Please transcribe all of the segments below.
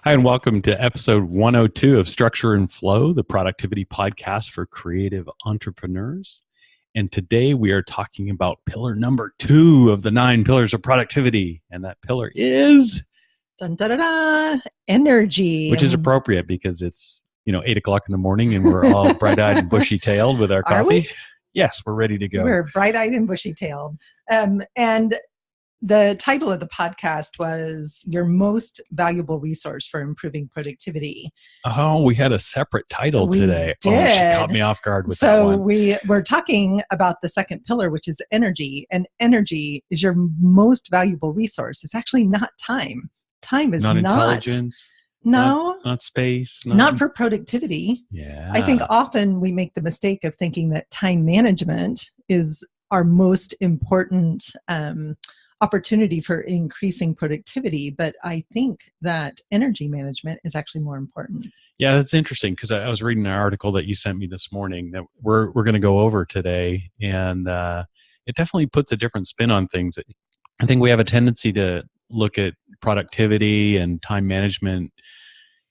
Hi, and welcome to episode 102 of Structure and Flow, the productivity podcast for creative entrepreneurs. And today we are talking about pillar number 2 of the 9 pillars of productivity. And that pillar is Dun, da, da, da, energy. Which is appropriate because it's 8 o'clock in the morning and we're all bright-eyed and bushy-tailed with our coffee. Are we? Yes, we're ready to go. We're bright-eyed and bushy-tailed. And the title of the podcast was Your Most Valuable Resource for Improving Productivity. Oh, we had a separate title today. Did. Oh, she caught me off guard with that one. So we're talking about the second pillar, which is energy. And energy is your most valuable resource. It's actually not time. Time is not intelligence. No. Not space. Not for productivity. Yeah. I think often we make the mistake of thinking that time management is our most important opportunity for increasing productivity. But I think that energy management is actually more important. Yeah, that's interesting because I was reading an article that you sent me this morning that we're going to go over today. And it definitely puts a different spin on things. I think we have a tendency to look at productivity and time management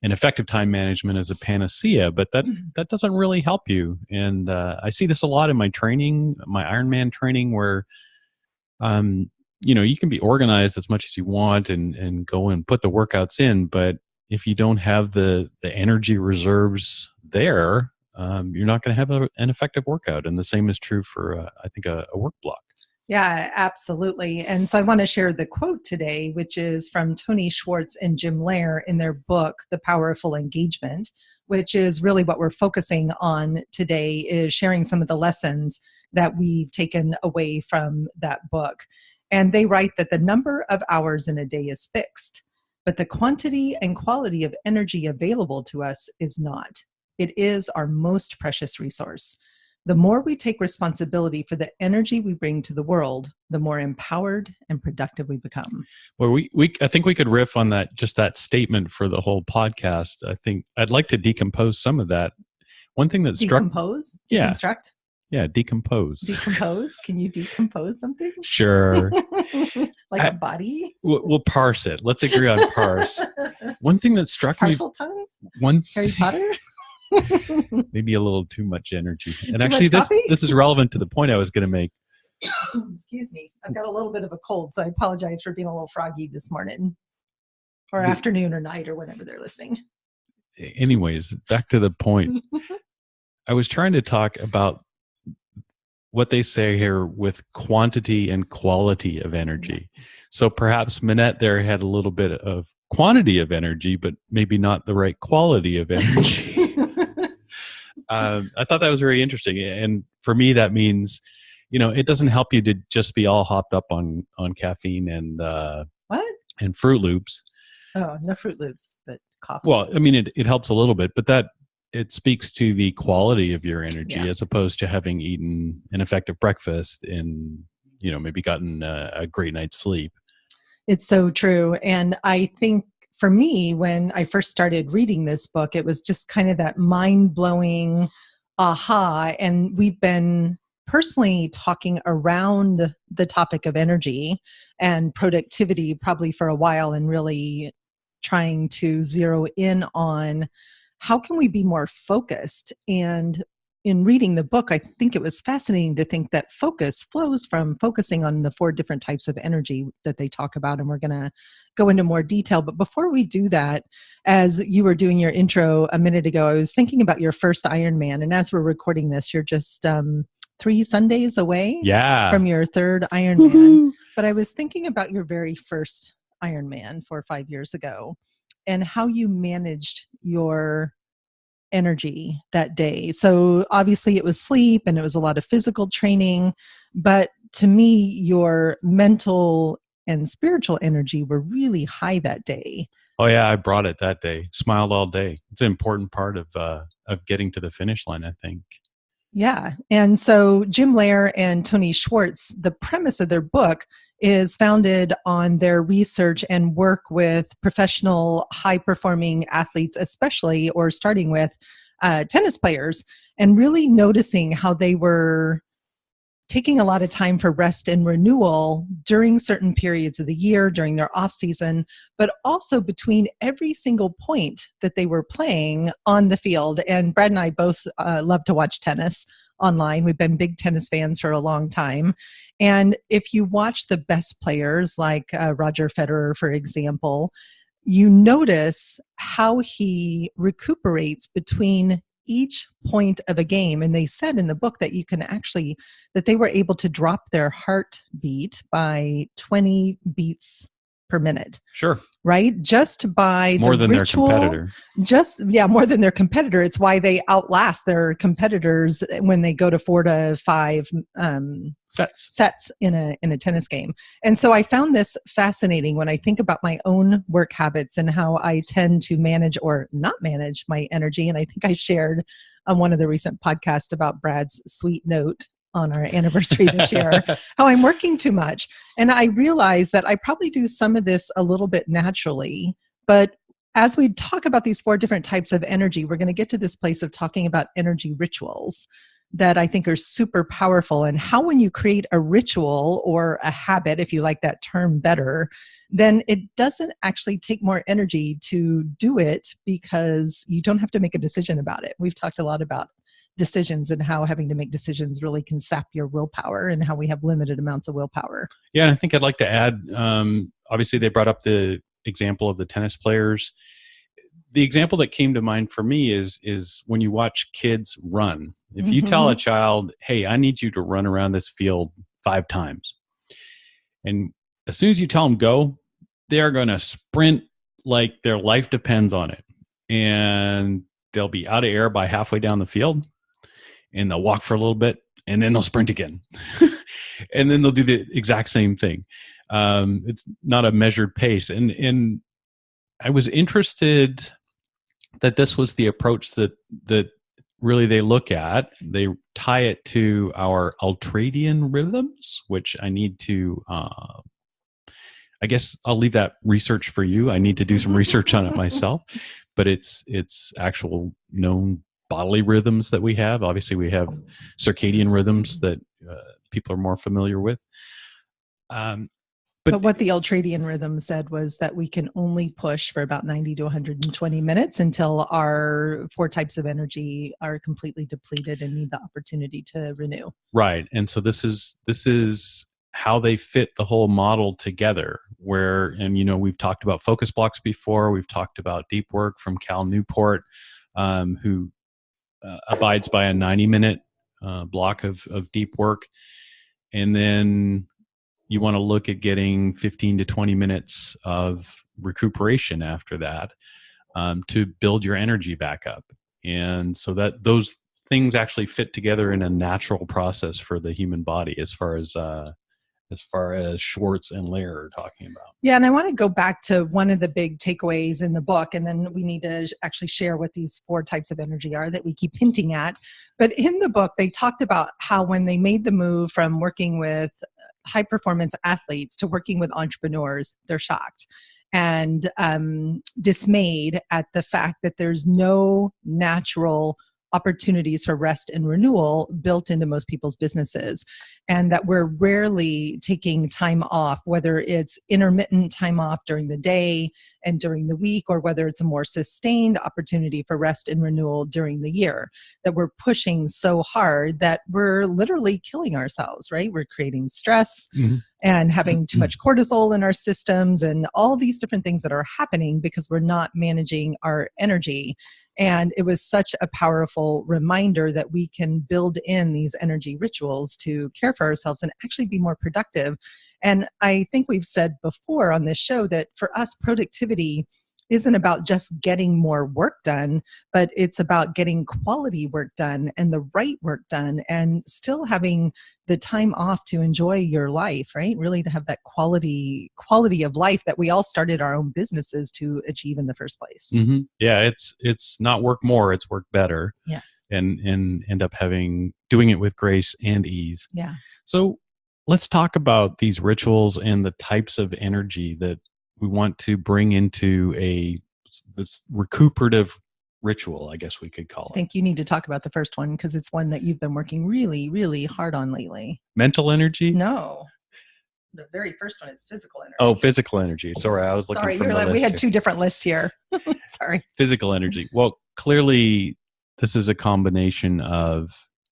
and effective time management as a panacea, but that doesn't really help you. And I see this a lot in my training, my Ironman training, where you can be organized as much as you want and go and put the workouts in, but if you don't have the energy reserves there, you're not going to have an effective workout. And the same is true for I think a work block. Yeah, absolutely. And so I want to share the quote today, which is from Tony Schwartz and Jim Loehr in their book, The Powerful Engagement, which is really what we're focusing on today, is sharing some of the lessons that we've taken away from that book. And they write that the number of hours in a day is fixed, but the quantity and quality of energy available to us is not. It is our most precious resource. The more we take responsibility for the energy we bring to the world, the more empowered and productive we become. Well, I think we could riff on that statement for the whole podcast. I think I'd like to decompose some of that. One thing that Decompose? Deconstruct? Yeah, decompose. Decompose? Can you decompose something? Sure. A body? We'll parse it. Let's agree on parse. One thing that struck me... Parseltongue? Harry Potter? Maybe a little too much energy. And too actually, much this is relevant to the point I was going to make. Excuse me. I've got a little bit of a cold, so I apologize for being a little froggy this morning or afternoon or night or whenever they're listening. Anyways, back to the point. I was trying to talk about what they say here with quantity and quality of energy. So perhaps Minette there had a little bit of quantity of energy, but maybe not the right quality of energy. I thought that was very interesting. And for me, that means, it doesn't help you to just be all hopped up on caffeine and and Fruit Loops. Oh, no Fruit Loops, but coffee. Well, I mean, it helps a little bit, but it speaks to the quality of your energy as opposed to having eaten an effective breakfast and, maybe gotten a great night's sleep. It's so true. And I think for me, when I first started reading this book, it was just kind of that mind-blowing aha. And we've been personally talking around the topic of energy and productivity probably for a while and really trying to zero in on how can we be more focused. And in reading the book, I think it was fascinating to think that focus flows from focusing on the 4 different types of energy that they talk about. And we're going to go into more detail. But before we do that, as you were doing your intro a minute ago, I was thinking about your first Ironman. And as we're recording this, you're just 3 Sundays away from your 3rd Ironman. Woo-hoo. But I was thinking about your very first Ironman 4 or 5 years ago and how you managed your energy that day. So obviously it was sleep and it was a lot of physical training, but to me, your mental and spiritual energy were really high that day. Oh yeah, I brought it that day. Smiled all day. It's an important part of getting to the finish line, I think. Yeah. And so Jim Loehr and Tony Schwartz, the premise of their book is founded on their research and work with professional high-performing athletes, especially, or starting with tennis players, and really noticing how they were taking a lot of time for rest and renewal during certain periods of the year, during their off season, but also between every single point that they were playing on the field. And Brad and I both love to watch tennis online. We've been big tennis fans for a long time. And if you watch the best players like Roger Federer, for example, you notice how he recuperates between each point of a game. And they said in the book that that they were able to drop their heartbeat by 20 beats per minute. Sure. Right? Just by more than ritual, their competitor. More than their competitor. It's why they outlast their competitors when they go to 4 to 5 sets in a tennis game. And so I found this fascinating when I think about my own work habits and how I tend to manage or not manage my energy. And I think I shared on one of the recent podcasts about Brad's sweet note on our anniversary this year, how I'm working too much. And I realized that I probably do some of this a little bit naturally, but as we talk about these 4 different types of energy, we're going to get to this place of talking about energy rituals that I think are super powerful, and how when you create a ritual or a habit, if you like that term better, then it doesn't actually take more energy to do it because you don't have to make a decision about it. We've talked a lot about decisions and how having to make decisions really can sap your willpower and how we have limited amounts of willpower. Yeah, and I think I'd like to add, obviously they brought up the example of the tennis players. The example that came to mind for me is when you watch kids run. If you tell a child, hey, I need you to run around this field 5 times, and as soon as you tell them go, they are going to sprint like their life depends on it. And they'll be out of air by halfway down the field, and they'll walk for a little bit, and then they'll sprint again. And then they'll do the exact same thing. It's not a measured pace. And I was interested that this was the approach that really they look at. They tie it to our ultradian rhythms, which I need to, I guess I'll leave that research for you. I need to do some research on it myself, but it's actual known bodily rhythms that we have. Obviously we have circadian rhythms that people are more familiar with. But what the ultradian rhythm said was that we can only push for about 90 to 120 minutes until our 4 types of energy are completely depleted and need the opportunity to renew. Right. And so this is how they fit the whole model together, and we've talked about focus blocks before. We've talked about deep work from Cal Newport, who abides by a 90-minute block of deep work. And then you want to look at getting 15 to 20 minutes of recuperation after that to build your energy back up. And so that those things actually fit together in a natural process for the human body, as far as Schwartz and Loehr are talking about. Yeah, and I want to go back to one of the big takeaways in the book, and then we need to actually share what these 4 types of energy are that we keep hinting at. But in the book, they talked about how when they made the move from working with high performance athletes to working with entrepreneurs, they're shocked and dismayed at the fact that there's no natural opportunities for rest and renewal built into most people's businesses, and that we're rarely taking time off, whether it's intermittent time off during the day and during the week, or whether it's a more sustained opportunity for rest and renewal during the year, that we're pushing so hard that we're literally killing ourselves, right? We're creating stress and having too much cortisol in our systems and all these different things that are happening because we're not managing our energy. And it was such a powerful reminder that we can build in these energy rituals to care for ourselves and actually be more productive. And I think we've said before on this show that for us, productivity isn't about just getting more work done, but it's about getting quality work done and the right work done and still having the time off to enjoy your life, right? Really to have that quality of life that we all started our own businesses to achieve in the first place. Mm-hmm. Yeah, it's not work more, it's work better. Yes. And end up doing it with grace and ease. Yeah. So let's talk about these rituals and the types of energy that we want to bring into this recuperative ritual, I guess we could call I it. think you need to talk about the first one because it's one that you've been working really, really hard on lately. Mental energy? No, the very first one is physical energy. Oh, physical energy. Sorry, I was looking Sorry, from the list we had here. two different lists here. Sorry. Physical energy. Well, clearly, this is a combination of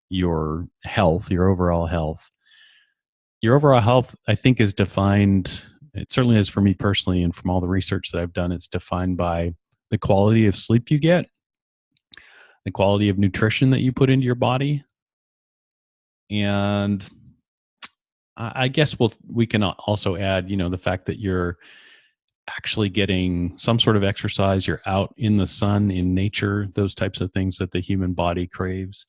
your health, your overall health. Your overall health, I think, is defined, it certainly is for me personally, and from all the research that I've done, it's defined by the quality of sleep you get, the quality of nutrition that you put into your body, and I guess we can also add, the fact that you're actually getting some sort of exercise, you're out in the sun, in nature, those types of things that the human body craves.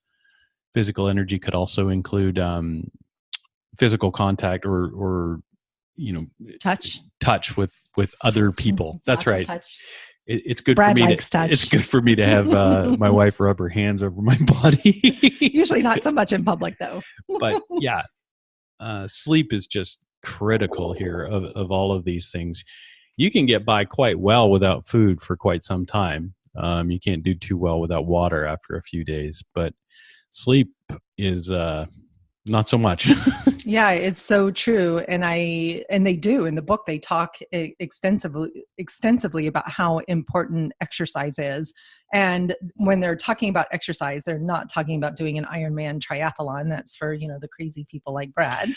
Physical energy could also include physical contact or touch with other people. That's right. Touch. It's good Brad for me likes touch. It's good for me to have my wife rub her hands over my body. Usually not so much in public though. But yeah, sleep is just critical here of all of these things. You can get by quite well without food for quite some time. You can't do too well without water after a few days, but sleep is not so much. Yeah, it's so true. And they do in the book, they talk extensively about how important exercise is. And when they're talking about exercise, they're not talking about doing an Ironman triathlon. That's for, the crazy people like Brad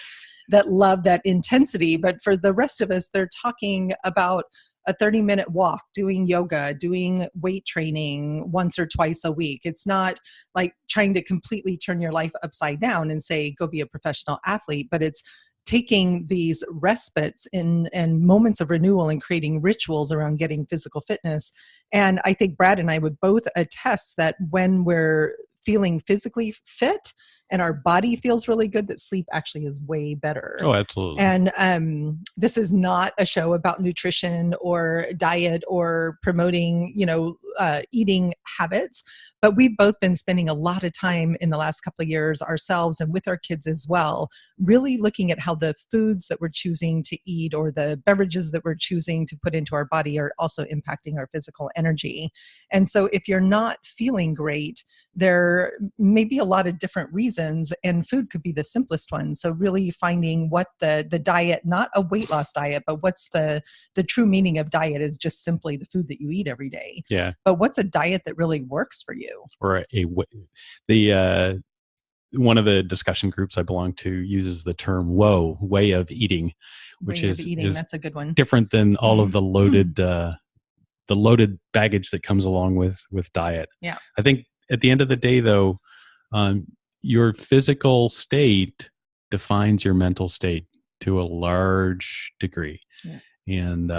that love that intensity. But for the rest of us, they're talking about a 30-minute walk, doing yoga, doing weight training once or twice a week. It's not like trying to completely turn your life upside down and say, go be a professional athlete, but it's taking these respites and moments of renewal and creating rituals around getting physical fitness. And I think Brad and I would both attest that when we're feeling physically fit and our body feels really good, that sleep actually is way better. Oh, absolutely. And this is not a show about nutrition or diet or promoting, eating habits, but we've both been spending a lot of time in the last couple of years ourselves and with our kids as well, really looking at how the foods that we're choosing to eat or the beverages that we're choosing to put into our body are also impacting our physical energy. And so if you're not feeling great, there may be a lot of different reasons, and food could be the simplest one. So really finding what the diet, not a weight loss diet, but what's the true meaning of diet is just simply the food that you eat every day. Yeah. But what's a diet that really works for you? Or one of the discussion groups I belong to uses the term "woe," way of eating, which is that's a good one. Different than all of the loaded baggage that comes along with diet. Yeah. I think at the end of the day, though, your physical state defines your mental state to a large degree. Yeah. And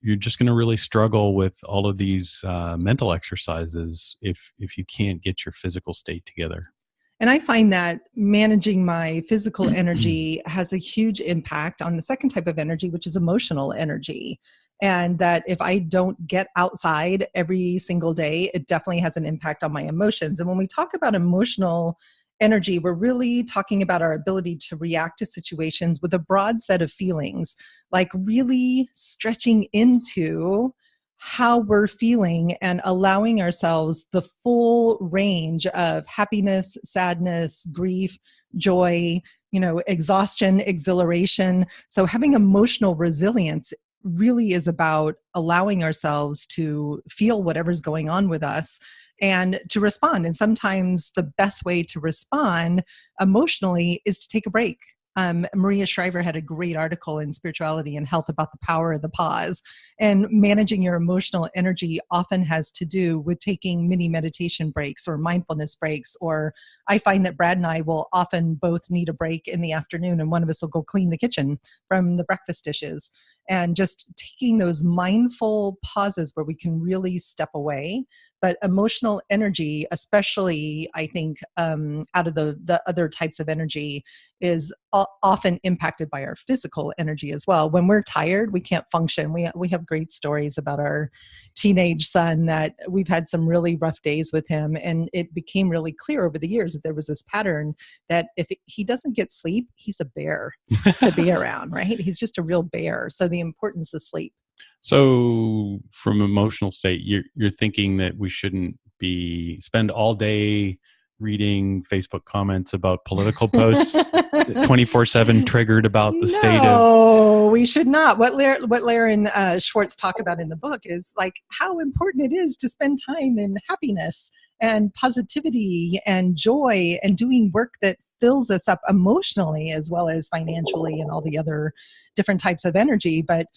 you're just going to really struggle with all of these mental exercises if you can't get your physical state together. And I find that managing my physical energy has a huge impact on the second type of energy, which is emotional energy. And that if I don't get outside every single day, it definitely has an impact on my emotions. And when we talk about emotional energy, we're really talking about our ability to react to situations with a broad set of feelings, like really stretching into how we're feeling and allowing ourselves the full range of happiness, sadness, grief, joy, exhaustion, exhilaration. So having emotional resilience really is about allowing ourselves to feel whatever's going on with us and to respond. And sometimes the best way to respond emotionally is to take a break. Maria Shriver had a great article in Spirituality and Health about the power of the pause. And managing your emotional energy often has to do with taking mini meditation breaks or mindfulness breaks. Or I find that Brad and I will often both need a break in the afternoon, and one of us will go clean the kitchen from the breakfast dishes. And just taking those mindful pauses where we can really step away. But emotional energy, especially, I think, out of the other types of energy, is often impacted by our physical energy as well. When we're tired, we can't function. We have great stories about our teenage son that we've had some really rough days with him. And it became really clear over the years that there was this pattern that if he doesn't get sleep, he's a bear to be around, right? He's just a real bear. So the importance of sleep. So from emotional state, you're thinking that we shouldn't spend all day reading Facebook comments about political posts, 24/7 triggered about the state of. No, we should not. What Loehr and Schwartz talk about in the book is like how important it is to spend time in happiness and positivity and joy and doing work that fills us up emotionally as well as financially and all the other different types of energy. But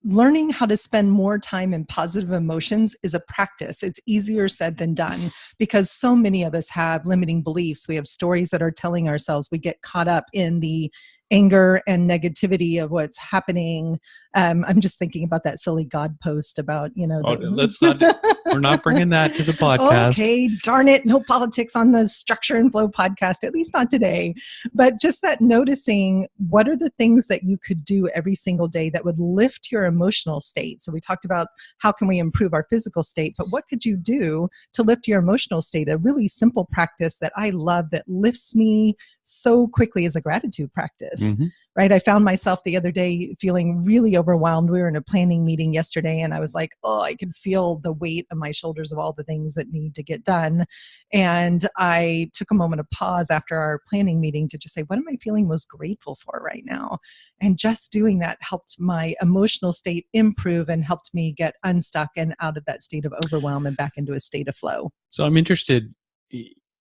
learning how to spend more time in positive emotions is a practice. It's easier said than done because so many of us have limiting beliefs. We have stories that are telling ourselves. We get caught up in the anger and negativity of what's happening. I'm just thinking about that silly God post about, Let's not. We're not bringing that to the podcast. Okay, darn it. No politics on the Structure and Flow podcast, at least not today. But just that noticing what are the things that you could do every single day that would lift your emotional state. So we talked about how can we improve our physical state, but what could you do to lift your emotional state? A really simple practice that I love that lifts me so quickly is a gratitude practice. Mm-hmm. Right. I found myself the other day feeling really overwhelmed. We were in a planning meeting yesterday and I was like, oh, I could feel the weight of my shoulders of all the things that need to get done. And I took a moment of pause after our planning meeting to just say, what am I feeling most grateful for right now? And just doing that helped my emotional state improve and helped me get unstuck and out of that state of overwhelm and back into a state of flow. So I'm interested,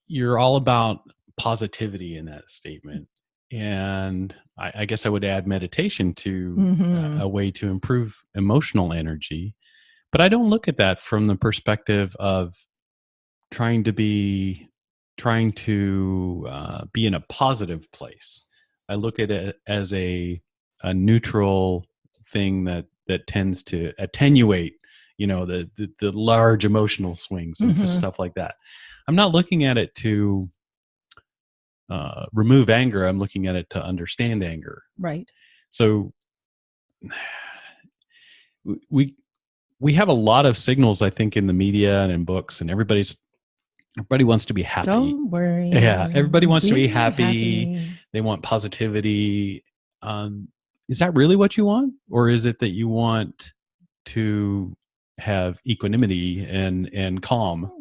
you're all about positivity in that statement. And I guess I would add meditation to a way to improve emotional energy. But I don't look at that from the perspective of trying to be in a positive place. I look at it as a neutral thing that tends to attenuate, the large emotional swings and stuff like that. I'm not looking at it to remove anger. I'm looking at it to understand anger. Right. So we have a lot of signals, I think, in the media and in books, and everybody wants to be happy. Don't worry. Yeah, everybody wants to be happy. They want positivity. Is that really what you want, or is it that you want to have equanimity and calm?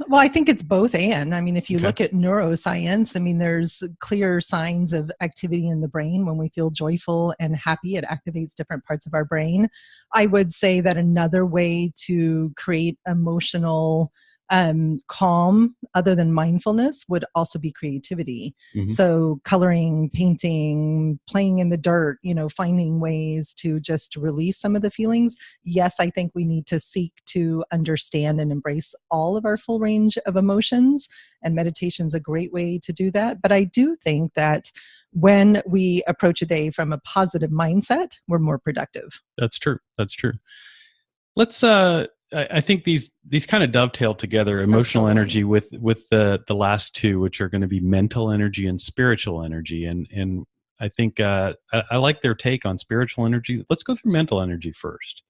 Well, I think it's both and. I mean, if you look at neuroscience, I mean, there's clear signs of activity in the brain. When we feel joyful and happy, it activates different parts of our brain. I would say that another way to create emotional calm, other than mindfulness, would also be creativity. Mm-hmm. So coloring, painting, playing in the dirt, finding ways to just release some of the feelings. Yes, I think we need to seek to understand and embrace all of our full range of emotions, and meditation is a great way to do that. But I do think that when we approach a day from a positive mindset, we're more productive. That's true. Let's I think these kind of dovetail together, emotional energy with the last two, which are going to be mental energy and spiritual energy. And I think I like their take on spiritual energy. Let's go through mental energy first.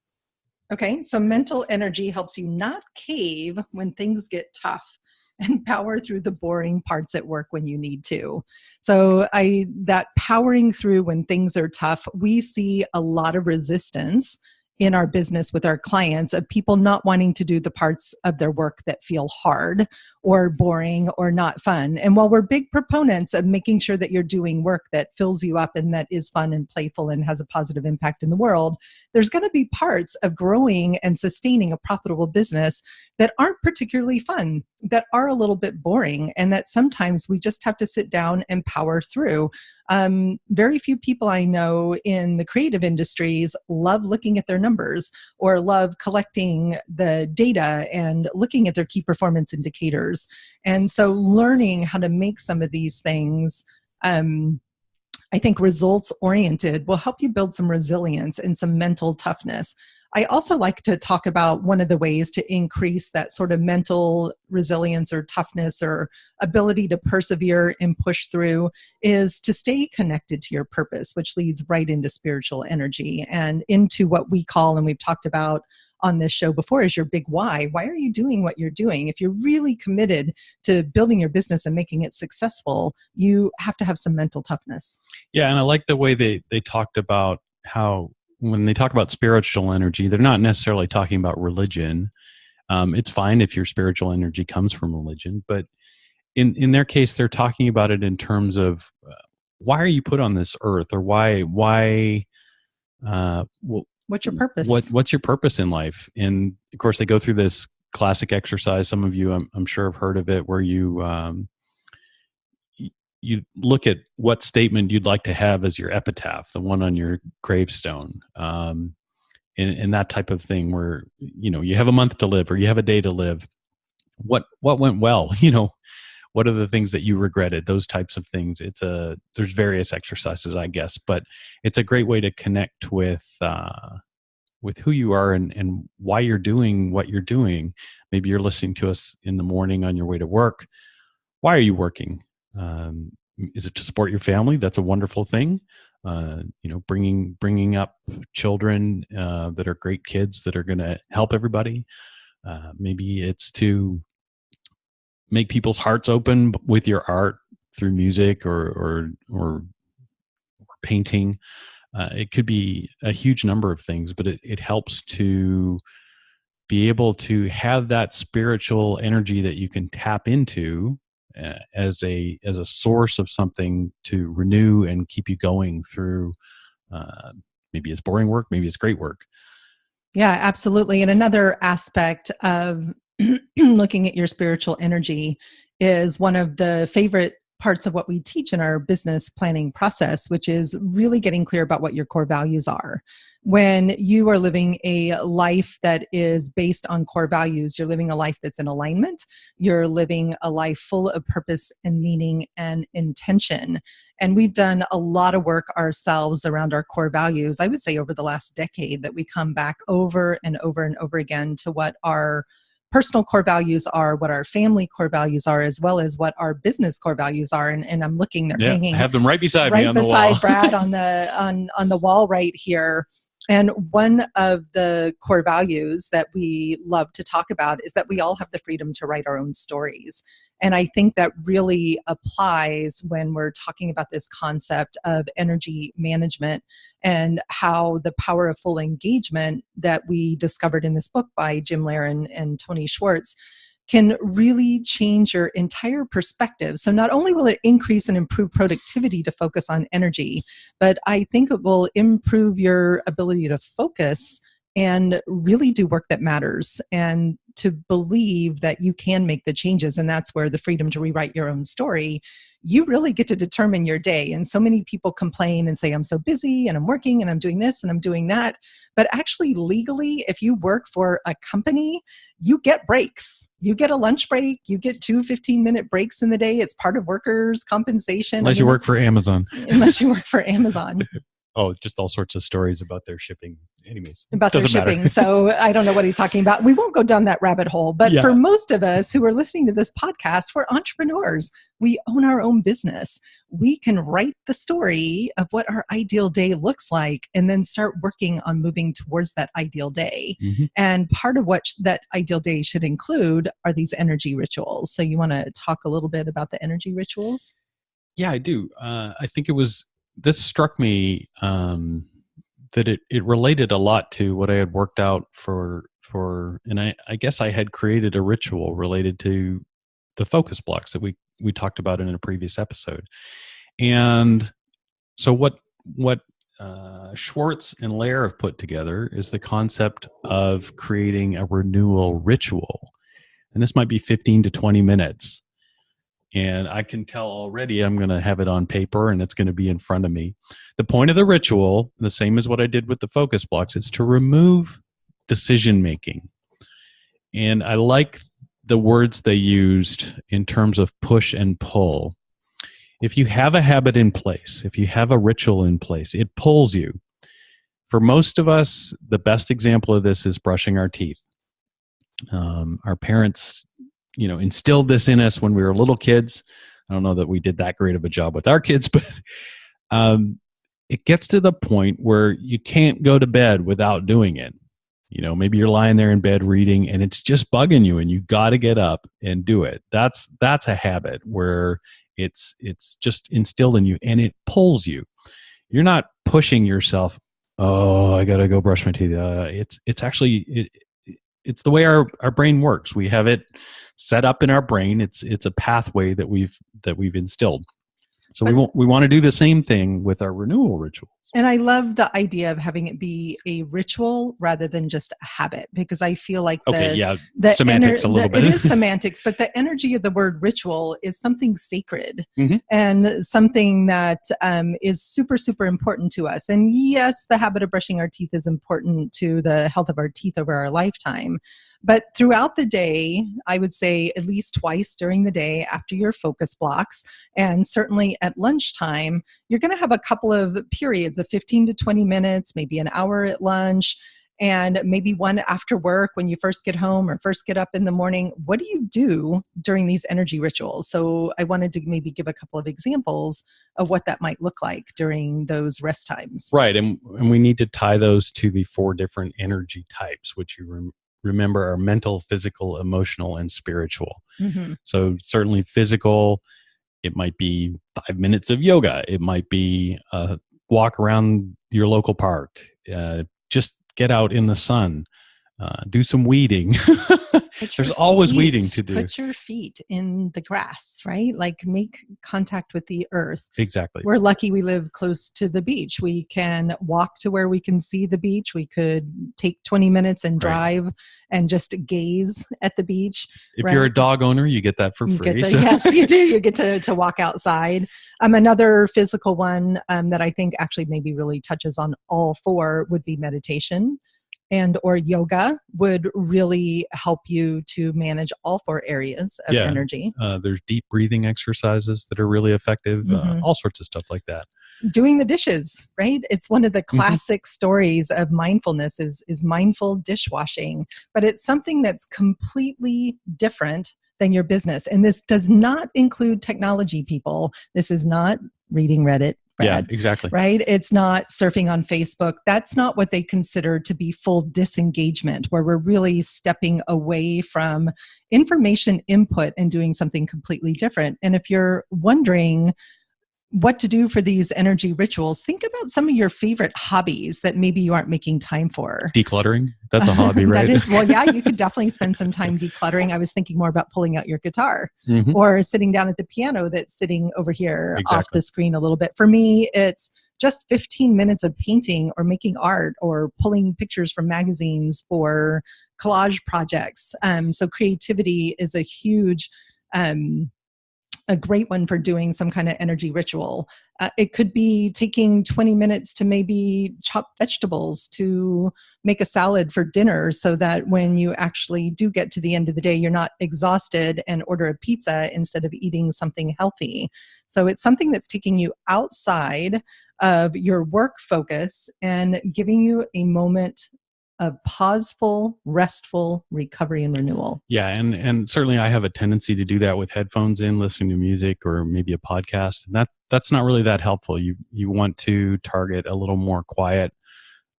Okay, so mental energy helps you not cave when things get tough and power through the boring parts at work when you need to. So that powering through when things are tough, we see a lot of resistance in our business with our clients of people not wanting to do the parts of their work that feel hard or boring or not fun. And while we're big proponents of making sure that you're doing work that fills you up and that is fun and playful and has a positive impact in the world, there's going to be parts of growing and sustaining a profitable business that aren't particularly fun, that are a little bit boring, and that sometimes we just have to sit down and power through. Very few people I know in the creative industries love looking at their numbers or love collecting the data and looking at their key performance indicators. And so learning how to make some of these things, I think results oriented, will help you build some resilience and some mental toughness. I also like to talk about one of the ways to increase that sort of mental resilience or toughness or ability to persevere and push through is to stay connected to your purpose, which leads right into spiritual energy and into what we call, and we've talked about on this show before, is your big why. Why are you doing what you're doing? If you're really committed to building your business and making it successful, you have to have some mental toughness. Yeah, and I like the way they talked about how when they talk about spiritual energy, they're not necessarily talking about religion. It's fine if your spiritual energy comes from religion, but in their case, they're talking about it in terms of why are you put on this earth, or why what's your purpose? What's your purpose in life? And of course, they go through this classic exercise. Some of you, I'm sure, have heard of it, where you look at what statement you'd like to have as your epitaph, the one on your gravestone, and that type of thing, where you have a month to live or you have a day to live. What went well? What are the things that you regretted? Those types of things. There's various exercises, I guess, but it's a great way to connect with who you are and why you're doing what you're doing. Maybe you're listening to us in the morning on your way to work. Why are you working? Is it to support your family? That's a wonderful thing. Bringing up children that are great kids that are going to help everybody. Maybe it's to make people's hearts open with your art through music or painting. It could be a huge number of things, but it helps to be able to have that spiritual energy that you can tap into as a source of something to renew and keep you going through. Maybe it's boring work, maybe it's great work. Yeah, absolutely. And another aspect of looking at your spiritual energy is one of the favorite parts of what we teach in our business planning process, which is really getting clear about what your core values are. When you are living a life that is based on core values, you're living a life that's in alignment. You're living a life full of purpose and meaning and intention. And we've done a lot of work ourselves around our core values. I would say over the last decade that we come back over and over and over again to what our personal core values are, what our family core values are, as well as what our business core values are. And I'm looking, they're hanging. I have them right beside me on the wall. Right beside Brad on the wall right here. And one of the core values that we love to talk about is that we all have the freedom to write our own stories. And I think that really applies when we're talking about this concept of energy management and how the power of full engagement that we discovered in this book by Jim Loehr and Tony Schwartz can really change your entire perspective. So not only will it increase and improve productivity to focus on energy, but I think it will improve your ability to focus and really do work that matters and to believe that you can make the changes. And that's where the freedom to rewrite your own story, you really get to determine your day. And so many people complain and say, I'm so busy and I'm working and I'm doing this and I'm doing that. But actually legally, if you work for a company, you get breaks. You get a lunch break. You get 2 15-minute breaks in the day. It's part of workers' compensation. Unless you work for Amazon. Unless you work for Amazon. Oh, just all sorts of stories about their shipping. Anyways, about their shipping. So I don't know what he's talking about. We won't go down that rabbit hole. But for most of us who are listening to this podcast, we're entrepreneurs. We own our own business. We can write the story of what our ideal day looks like and then start working on moving towards that ideal day. Mm-hmm. And part of what that ideal day should include are these energy rituals. So you want to talk a little bit about the energy rituals? Yeah, I do. I think this struck me that it related a lot to what I had worked out for and I guess I had created a ritual related to the focus blocks that we talked about in a previous episode. And so what Schwartz and Loehr have put together is the concept of creating a renewal ritual. And this might be 15 to 20 minutes. And I can tell already I'm going to have it on paper and it's going to be in front of me. The point of the ritual, the same as what I did with the focus blocks, is to remove decision making. And I like the words they used in terms of push and pull. If you have a habit in place, if you have a ritual in place, it pulls you. For most of us, the best example of this is brushing our teeth. Our parents instilled this in us when we were little kids. I don't know that we did that great of a job with our kids, but it gets to the point where you can't go to bed without doing it. Maybe you're lying there in bed reading and it's just bugging you and you got to get up and do it. That's a habit where it's just instilled in you and it pulls you. You're not pushing yourself. Oh, I got to go brush my teeth. It's actually it's the way our brain works. We have it set up in our brain. It's a pathway that we've instilled. So But we want to do the same thing with our renewal rituals. And I love the idea of having it be a ritual rather than just a habit, because I feel like semantics a little bit. It is semantics, but the energy of the word ritual is something sacred Mm-hmm. and something that is super, super important to us. And yes, the habit of brushing our teeth is important to the health of our teeth over our lifetime. But throughout the day, I would say at least twice during the day after your focus blocks, and certainly at lunchtime, you're going to have a couple of periods of 15 to 20 minutes, maybe an hour at lunch, and maybe one after work when you first get home or first get up in the morning. What do you do during these energy rituals? So I wanted to maybe give a couple of examples of what that might look like during those rest times. Right. And we need to tie those to the 4 different energy types, which you remember are mental, physical, emotional, and spiritual. Mm-hmm. So certainly physical, it might be 5 minutes of yoga. It might be a walk around your local park. Just get out in the sun. Do some weeding. There's always weeding to do. Put your feet in the grass, right? Like make contact with the earth. Exactly. We're lucky we live close to the beach. We can walk to where we can see the beach. We could take 20 minutes and drive and just gaze at the beach. If you're a dog owner, you get that for free. Yes, you do. You get to walk outside. Another physical one that I think actually maybe really touches on all 4 would be meditation. And or yoga would really help you to manage all 4 areas of energy. There's deep breathing exercises that are really effective, all sorts of stuff like that. Doing the dishes, right? It's one of the classic stories of mindfulness is mindful dishwashing, but it's something that's completely different than your business. And this does not include technology, people. This is not reading Reddit. Yeah, exactly. Right? It's not surfing on Facebook. That's not what they consider to be full disengagement, where we're really stepping away from information input and doing something completely different. And if you're wondering what to do for these energy rituals, think about some of your favorite hobbies that maybe you aren't making time for. Decluttering. That's a hobby, right? You could definitely spend some time decluttering. I was thinking more about pulling out your guitar or sitting down at the piano that's sitting over here off the screen a little bit. For me, it's just 15 minutes of painting or making art or pulling pictures from magazines or collage projects. So creativity is a huge a great one for doing some kind of energy ritual. It could be taking 20 minutes to maybe chop vegetables to make a salad for dinner so that when you actually do get to the end of the day, you're not exhausted and order a pizza instead of eating something healthy. So it's something that's taking you outside of your work focus and giving you a moment of pauseful, restful recovery and renewal. Yeah, and certainly I have a tendency to do that with headphones in, listening to music or maybe a podcast, and that's not really that helpful. You want to target a little more quiet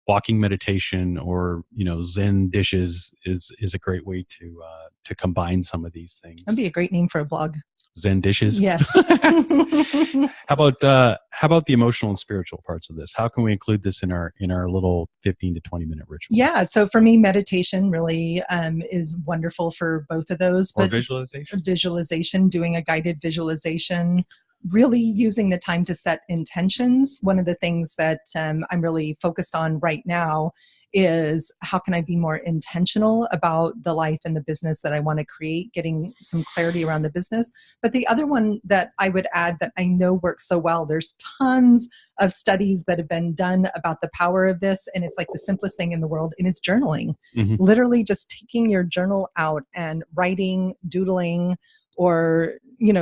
walking meditation, or Zen dishes is a great way to combine some of these things. That'd be a great name for a blog. Zen dishes. Yes. How about the emotional and spiritual parts of this? How can we include this in our little 15 to 20 minute ritual? Yeah. So for me, meditation really is wonderful for both of those. Or visualization. Visualization, doing a guided visualization, really using the time to set intentions. One of the things that I'm really focused on right now is how can I be more intentional about the life and the business that I want to create, getting some clarity around the business. But the other one that I would add that I know works so well, there's tons of studies that have been done about the power of this, and it's like the simplest thing in the world, and it's journaling. Literally just taking your journal out and writing, doodling, or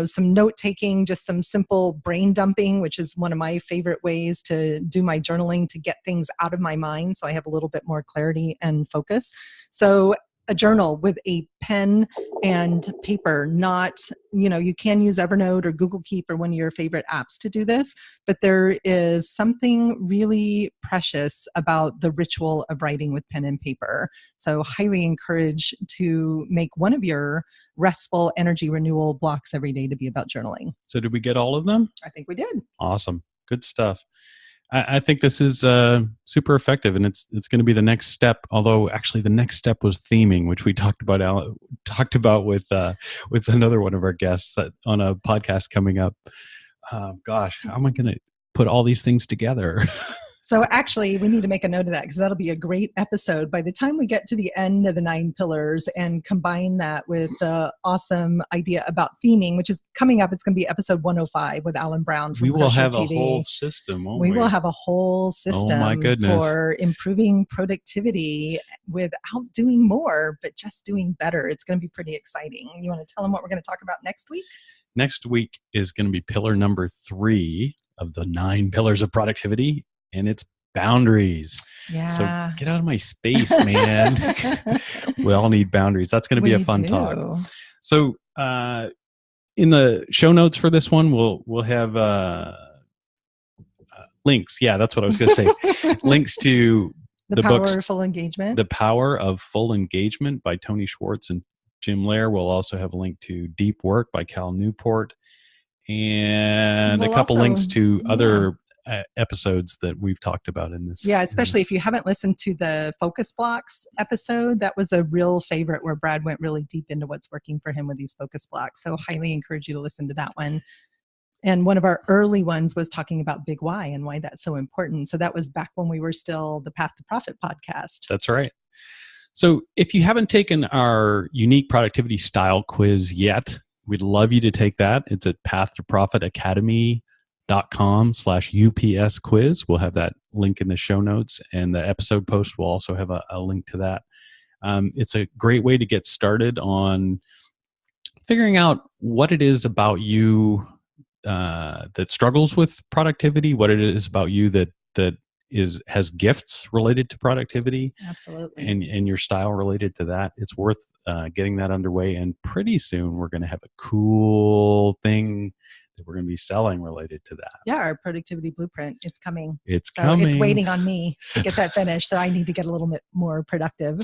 some note taking, just some simple brain dumping, which is one of my favorite ways to do my journaling, to get things out of my mind so I have a little bit more clarity and focus. So a journal with a pen and paper, not, you can use Evernote or Google Keep or one of your favorite apps to do this, but there is something really precious about the ritual of writing with pen and paper. So highly encourage to make one of your restful energy renewal blocks every day to be about journaling. So did we get all of them? I think we did. Awesome. Good stuff. I think this is super effective, and it's going to be the next step. Although, actually, the next step was theming, which we talked about with another one of our guests on a podcast coming up. Gosh, how am I going to put all these things together? So actually, we need to make a note of that because that'll be a great episode. By the time we get to the end of the 9 pillars and combine that with the awesome idea about theming, which is coming up, it's going to be episode 105 with Alan Brown from We will have TV. A whole system, won't we will have a whole system my goodness. for improving productivity without doing more, but just doing better. It's going to be pretty exciting. You want to tell them what we're going to talk about next week? Next week is going to be pillar number 3 of the 9 pillars of productivity. And it's boundaries. Yeah. So get out of my space, man. We all need boundaries. That's going to be a fun talk. So in the show notes for this one, we'll have links. Yeah, that's what I was going to say. Links to the Power books, of Full Engagement. The Power of Full Engagement by Tony Schwartz and Jim Loehr. We'll also have a link to Deep Work by Cal Newport, and a couple links to other episodes that we've talked about in this. Yeah, especially if you haven't listened to the Focus Blocks episode. That was a real favorite where Brad went really deep into what's working for him with these focus blocks. So highly encourage you to listen to that one. And one of our early ones was talking about Big Why and why that's so important. So that was back when we were still the Path to Profit podcast. That's right. So if you haven't taken our unique productivity style quiz yet, we'd love you to take that. It's at pathtoprofitacademy.com/UPS quiz. We'll have that link in the show notes, and the episode post will also have a link to that. It's a great way to get started on figuring out what it is about you that struggles with productivity, what it is about you that has gifts related to productivity. Absolutely. And your style related to that. It's worth getting that underway, and pretty soon we're going to have a cool thing that we're going to be selling related to that. Yeah, our productivity blueprint. It's coming. It's coming. It's waiting on me to get that finished. So I need to get a little bit more productive.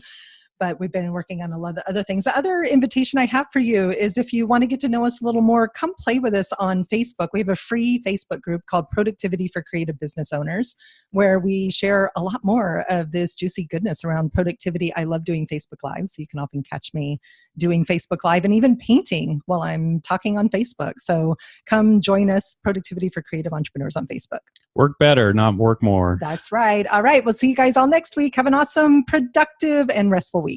But we've been working on a lot of other things. The other invitation I have for you is if you want to get to know us a little more, come play with us on Facebook. We have a free Facebook group called Productivity for Creative Business Owners, where we share a lot more of this juicy goodness around productivity. I love doing Facebook Live, so you can often catch me doing Facebook Live and even painting while I'm talking on Facebook. So come join us, Productivity for Creative Entrepreneurs on Facebook. Work better, not work more. That's right. All right. We'll see you guys all next week. Have an awesome, productive, and restful week.